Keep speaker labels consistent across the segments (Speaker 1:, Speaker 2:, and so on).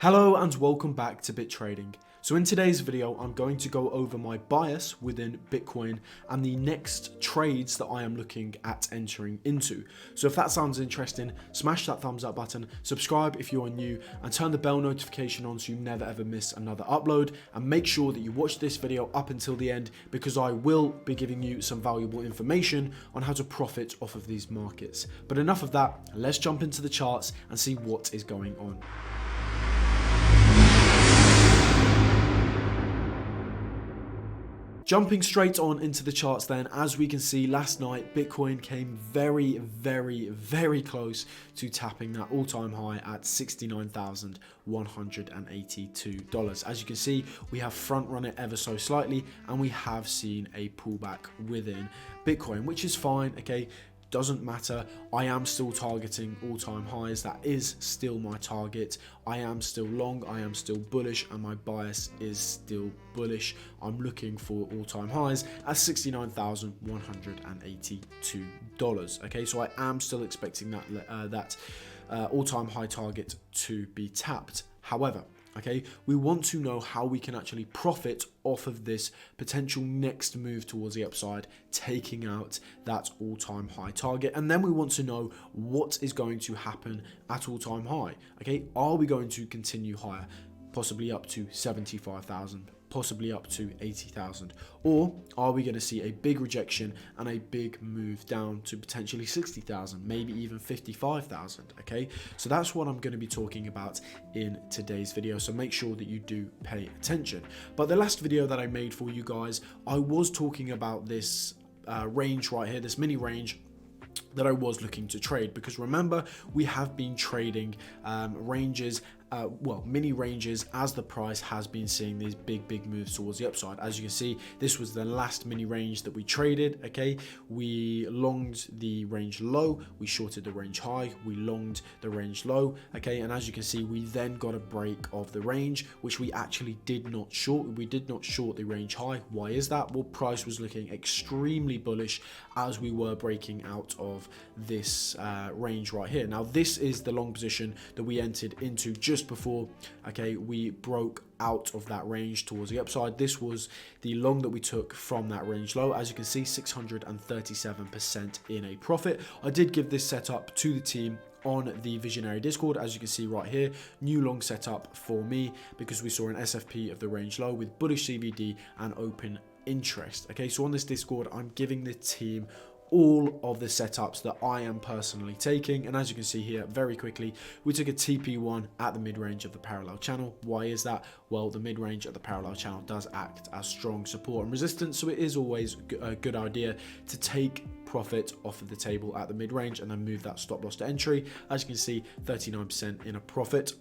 Speaker 1: Hello and welcome back to Bit Trading. So in today's video, I'm going to go over my bias within Bitcoin and the next trades that I am looking at entering into. So if that sounds interesting, smash that thumbs up button, subscribe if you are new, and turn the bell notification on so you never ever miss another upload. And make sure that you watch this video up until the end because I will be giving you some valuable information on how to profit off of these markets. But enough of that, let's jump into the charts and see what is going on. Jumping straight on into the charts then, as we can see last night, Bitcoin came very close to tapping that all-time high at $69,182. As you can see, we have front run it ever so slightly and we have seen a pullback within Bitcoin, which is fine, okay? Doesn't matter. I am still targeting all-time highs. That is still my target. I am still long, I am still bullish, and my bias is still bullish. I'm looking for all-time highs at $69,182. Okay, so I am still expecting that all-time high target to be tapped. However, okay, we want to know how we can actually profit off of this potential next move towards the upside, taking out that all-time high target. And then we want to know what is going to happen at all-time high. Okay, are we going to continue higher, possibly up to 75,000? Possibly up to 80,000, or are we going to see a big rejection and a big move down to potentially 60,000, maybe even 55,000? Okay, so that's what I'm going to be talking about in today's video, so make sure that you do pay attention. But the last video that I made for you guys, I was talking about this range right here, this mini range that I was looking to trade, because remember, we have been trading ranges, mini ranges, as the price has been seeing these big moves towards the upside. As you can see, this was the last mini range that we traded. Okay, we longed the range low, we shorted the range high, we longed the range low. Okay, and as you can see, we then got a break of the range, which we actually did not short. We did not short the range high. Why is that? Well, price was looking extremely bullish as we were breaking out of this range right here. Now, this is the long position that we entered into just before, okay, we broke out of that range towards the upside. This was the long that we took from that range low. As you can see, 637% in a profit. I did give this setup to the team on the Visionary Discord, as you can see right here. New long setup for me because we saw an SFP of the range low with bullish CVD and open interest. Okay, so on this Discord, I'm giving the team all of the setups that I am personally taking, and as you can see here, very quickly, we took a TP1 at the mid-range of the parallel channel. Why is that? Well, the mid-range of the parallel channel does act as strong support and resistance, so it is always a good idea to take profit off of the table at the mid-range and then move that stop loss to entry. As you can see, 39% in a profit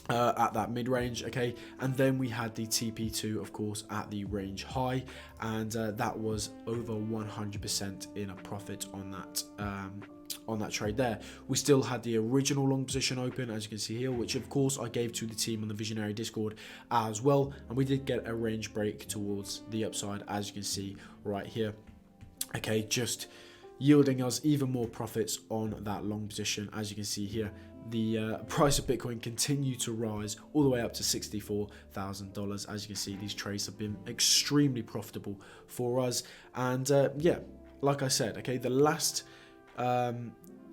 Speaker 1: at that mid-range. Okay, and then we had the TP2, of course, at the range high, and that was over 100% in a profit on that trade there. We still had the original long position open, as you can see here, which of course I gave to the team on the Visionary Discord as well, and we did get a range break towards the upside, as you can see right here. Okay, just yielding us even more profits on that long position. As you can see here, the price of Bitcoin continued to rise all the way up to $64,000. As you can see, these trades have been extremely profitable for us. And yeah, like I said, okay, the last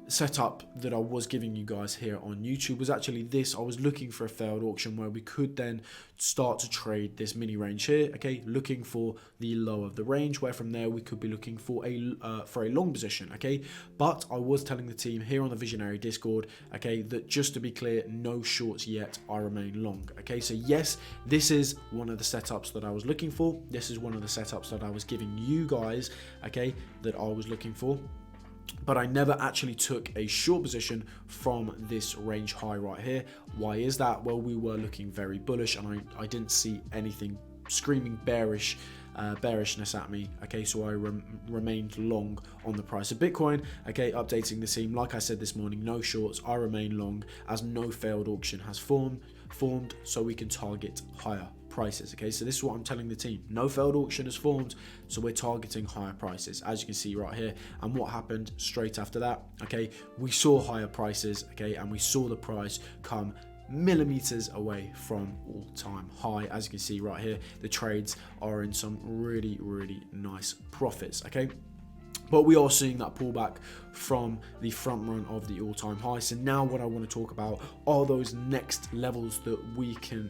Speaker 1: setup that I was giving you guys here on YouTube was actually this. I was looking for a failed auction where we could then start to trade this mini range here, okay, looking for the low of the range, where from there we could be looking for a long position, okay. But I was telling the team here on the Visionary Discord, okay, that just to be clear, no shorts yet, I remain long. Okay, so yes, this is one of the setups that I was looking for. This is one of the setups that I was giving you guys, okay, that I was looking for. But I never actually took a short position from this range high right here. Why is that? Well, we were looking very bullish and I didn't see anything screaming bearishness at me. Okay, so I remained long on the price of Bitcoin. Okay, updating the team, like I said this morning, no shorts, I remain long as no failed auction has formed, so we can target higher prices. Okay, so this is what I'm telling the team. No failed auction has formed, so we're targeting higher prices, as you can see right here. And what happened straight after that? Okay, we saw higher prices, okay, and we saw the price come millimeters away from all-time high. As you can see right here, the trades are in some really nice profits, okay? But we are seeing that pullback from the front run of the all-time high. So now what I want to talk about are those next levels that we can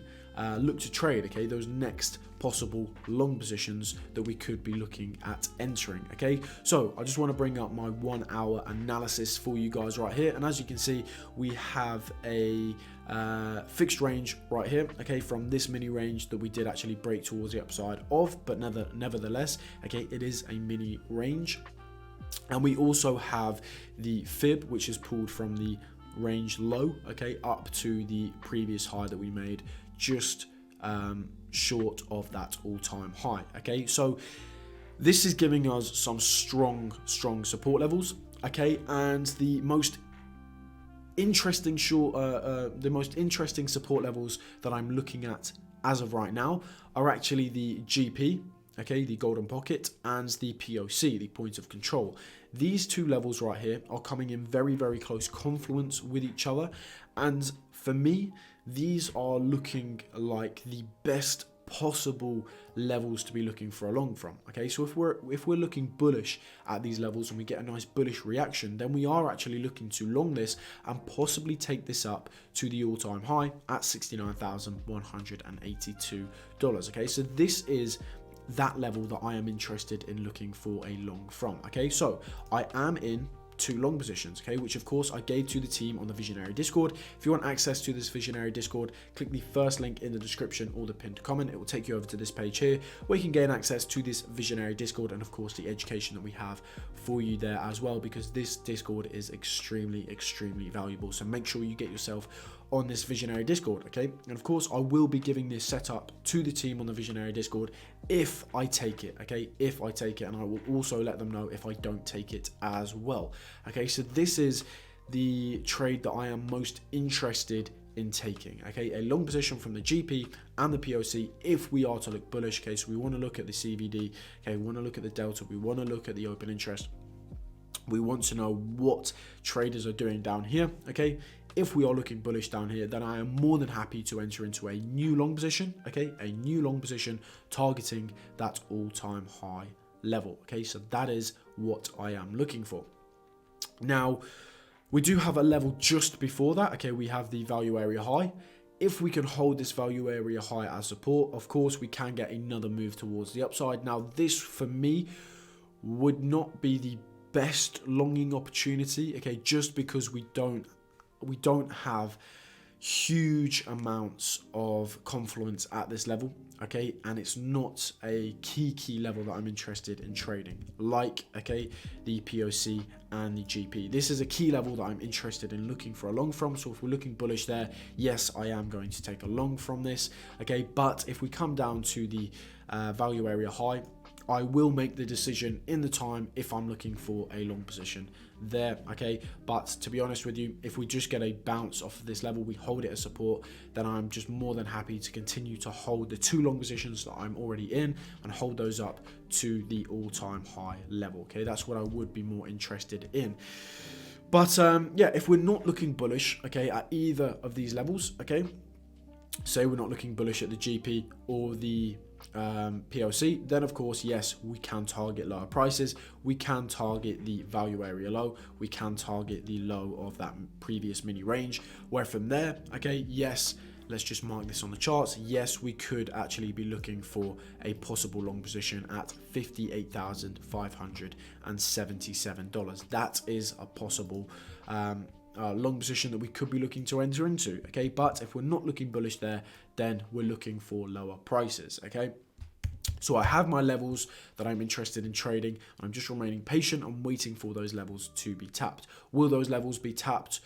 Speaker 1: look to trade, okay? Those next possible long positions that we could be looking at entering, okay? So I just want to bring up my 1 hour analysis for you guys right here. And as you can see, we have a fixed range right here, okay, from this mini range that we did actually break towards the upside of, but nevertheless, okay, it is a mini range. And we also have the fib, which is pulled from the range low, okay, up to the previous high that we made, just short of that all-time high, okay? So this is giving us some strong support levels, okay? And the most interesting support levels that I'm looking at as of right now are actually the GP, okay, the golden pocket, and the POC, the point of control. These two levels right here are coming in very close confluence with each other, and for me, these are looking like the best possible levels to be looking for a long from, okay? So if we're looking bullish at these levels and we get a nice bullish reaction, then we are actually looking to long this and possibly take this up to the all-time high at $69,182, okay? So this is that level that I am interested in looking for a long from, okay? So I am in 2 long positions, okay, which of course I gave to the team on the Visionary Discord. If you want access to this Visionary Discord, click the first link in the description or the pinned comment. It will take you over to this page here where you can gain access to this Visionary Discord and of course the education that we have for you there as well, because this Discord is extremely valuable. So make sure you get yourself on this Visionary Discord, okay? And of course I will be giving this setup to the team on the Visionary Discord if I take it, okay? If I take it, and I will also let them know if I don't take it as well, okay? So this is the trade that I am most interested in taking, okay? A long position from the GP and the POC if we are to look bullish, okay? So we want to look at the CVD, okay? We want to look at the delta, we want to look at the open interest, we want to know what traders are doing down here, okay? If we are looking bullish down here, then I am more than happy to enter into a new long position, okay? A new long position targeting that all-time high level, okay? So that is what I am looking for. Now, we do have a level just before that, okay? We have the value area high. If we can hold this value area high as support, of course, we can get another move towards the upside. Now, this, for me, would not be the best longing opportunity, okay? Just because we don't have huge amounts of confluence at this level, okay, and it's not a key level that I'm interested in trading, like, okay, the POC and the GP. This is a key level that I'm interested in looking for a long from. So if we're looking bullish there, yes, I am going to take a long from this, okay? But if we come down to the value area high, I will make the decision in the time if I'm looking for a long position there, okay? But to be honest with you, if we just get a bounce off of this level, we hold it as support, then I'm just more than happy to continue to hold the 2 long positions that I'm already in and hold those up to the all-time high level, okay? That's what I would be more interested in. But yeah, if we're not looking bullish, okay, at either of these levels, okay, say we're not looking bullish at the GP or the POC, then of course, yes, we can target lower prices, we can target the value area low, we can target the low of that previous mini range, where from there, okay, yes, let's just mark this on the charts, yes, we could actually be looking for a possible long position at $58,577. That is a possible long position that we could be looking to enter into, okay? But if we're not looking bullish there, then we're looking for lower prices, okay? So I have my levels that I'm interested in trading. I'm just remaining patient. I'm waiting for those levels to be tapped. Will those levels be tapped?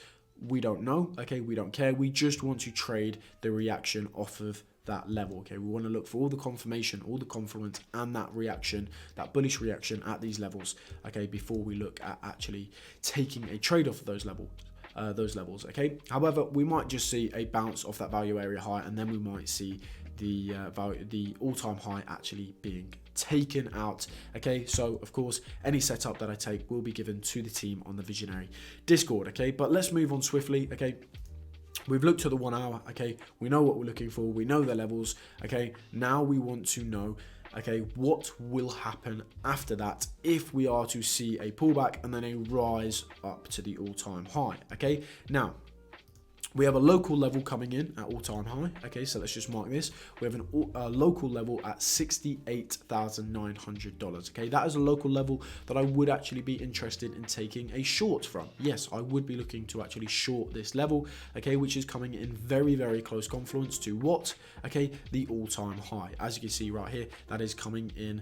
Speaker 1: We don't know, okay? We don't care. We just want to trade the reaction off of that level, okay? We want to look for all the confirmation, all the confluence, and that reaction, that bullish reaction at these levels, okay, before we look at actually taking a trade off of those levels, okay? However, we might just see a bounce off that value area high, and then we might see the all-time high actually being taken out, okay? So of course, any setup that I take will be given to the team on the Visionary Discord, okay? But let's move on swiftly, okay? We've looked at the 1 hour, okay? We know what we're looking for. We know the levels, okay? Now we want to know, okay, what will happen after that if we are to see a pullback and then a rise up to the all-time high, okay? Now, we have a local level coming in at all-time high. Okay, so let's just mark this. We have a local level at $68,900. Okay, that is a local level that I would actually be interested in taking a short from. Yes, I would be looking to actually short this level. Okay, which is coming in very, very close confluence to what? Okay, the all-time high. As you can see right here, that is coming in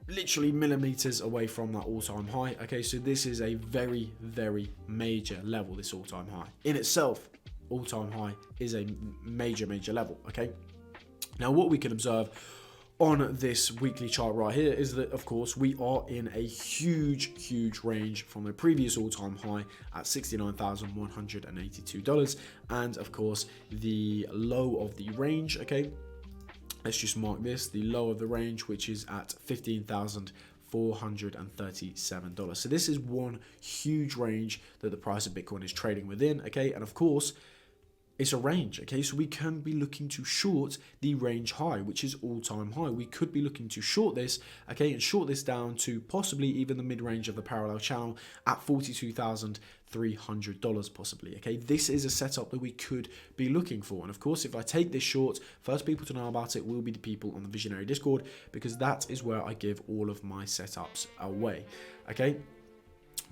Speaker 1: literally millimeters away from that all-time high. Okay, so this is a very, very major level, this all-time high. In itself, all-time high is a major level, okay? Now, what we can observe on this weekly chart right here is that, of course, we are in a huge range from the previous all-time high at $69,182. And, of course, the low of the range, okay? Let's just mark this, the low of the range, which is at $15,437. So this is one huge range that the price of Bitcoin is trading within, okay? And of course, it's a range, okay? So we can be looking to short the range high, which is all-time high. We could be looking to short this, okay, and short this down to possibly even the mid-range of the parallel channel at $42,300 possibly, okay? This is a setup that we could be looking for. And of course, if I take this short, first people to know about it will be the people on the Visionary Discord, because that is where I give all of my setups away, okay?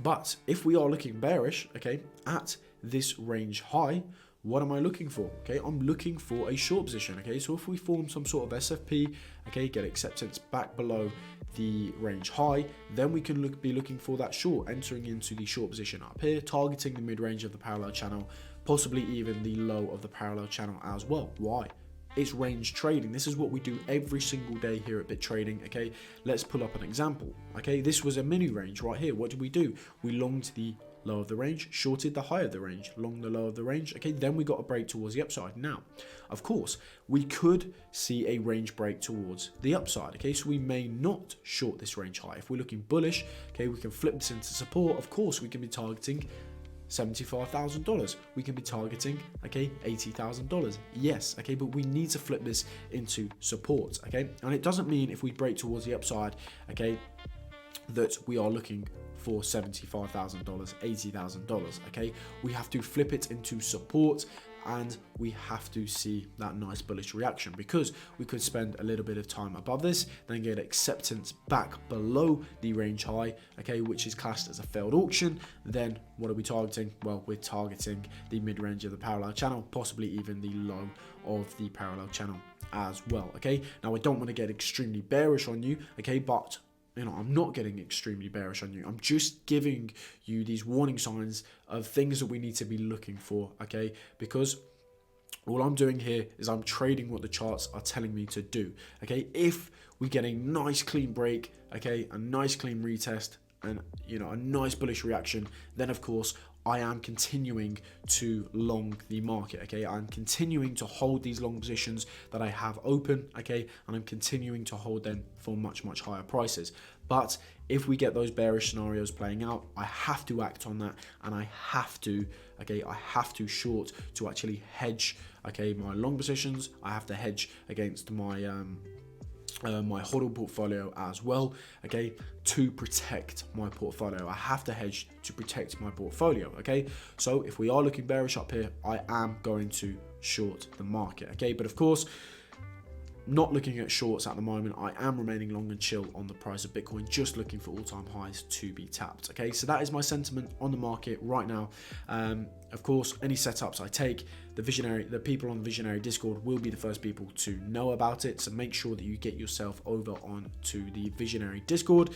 Speaker 1: But if we are looking bearish, okay, at this range high, what am I looking for? Okay, I'm looking for a short position. Okay, so if we form some sort of SFP, okay, get acceptance back below the range high, then we can be looking for that short, entering into the short position up here, targeting the mid-range of the parallel channel, possibly even the low of the parallel channel as well. Why? It's range trading. This is what we do every single day here at Bit Trading. Okay, let's pull up an example. Okay, this was a mini range right here. What did we do? We longed the low of the range, shorted the high of the range, long the low of the range. Okay, then we got a break towards the upside. Now, of course, we could see a range break towards the upside. Okay, so we may not short this range high. If we're looking bullish, okay, we can flip this into support. Of course, we can be targeting $75,000. We can be targeting, okay, $80,000. Yes, okay, but we need to flip this into support, okay? And it doesn't mean if we break towards the upside, okay, that we are looking for $75,000, $80,000, okay? We have to flip it into support, and we have to see that nice bullish reaction, because we could spend a little bit of time above this, then get acceptance back below the range high, okay, which is classed as a failed auction. Then what are we targeting? Well, we're targeting the mid-range of the parallel channel, possibly even the low of the parallel channel as well, okay? Now, I don't want to get extremely bearish on you, okay, but you know, I'm not getting extremely bearish on you. I'm just giving you these warning signs of things that we need to be looking for, okay? Because all I'm doing here is I'm trading what the charts are telling me to do, okay? If we get a nice clean break, okay, a nice clean retest, and, you know, a nice bullish reaction, then of course I am continuing to long the market, okay? I'm continuing to hold these long positions that I have open, okay? And I'm continuing to hold them for much higher prices. But if we get those bearish scenarios playing out, I have to act on that, and I have to, okay, I have to short to actually hedge, okay, my long positions. I have to hedge against my my HODL portfolio as well, okay, to protect my portfolio. I have to hedge to protect my portfolio, okay? So if we are looking bearish up here, I am going to short the market, okay? But of course, not looking at shorts at the moment. I am remaining long and chill on the price of Bitcoin, just looking for all-time highs to be tapped, okay? So that is my sentiment on the market right now. Of course, any setups I take, the people on the Visionary Discord will be the first people to know about it, so make sure that you get yourself over on to the Visionary Discord.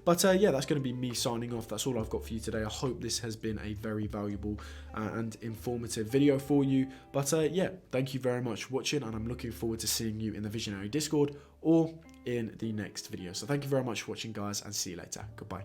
Speaker 1: But yeah, that's going to be me signing off. That's all I've got for you today. I hope this has been a very valuable and informative video for you. But yeah, thank you very much for watching, and I'm looking forward to seeing you in the Visionary Discord or in the next video. So thank you very much for watching, guys, and see you later. Goodbye.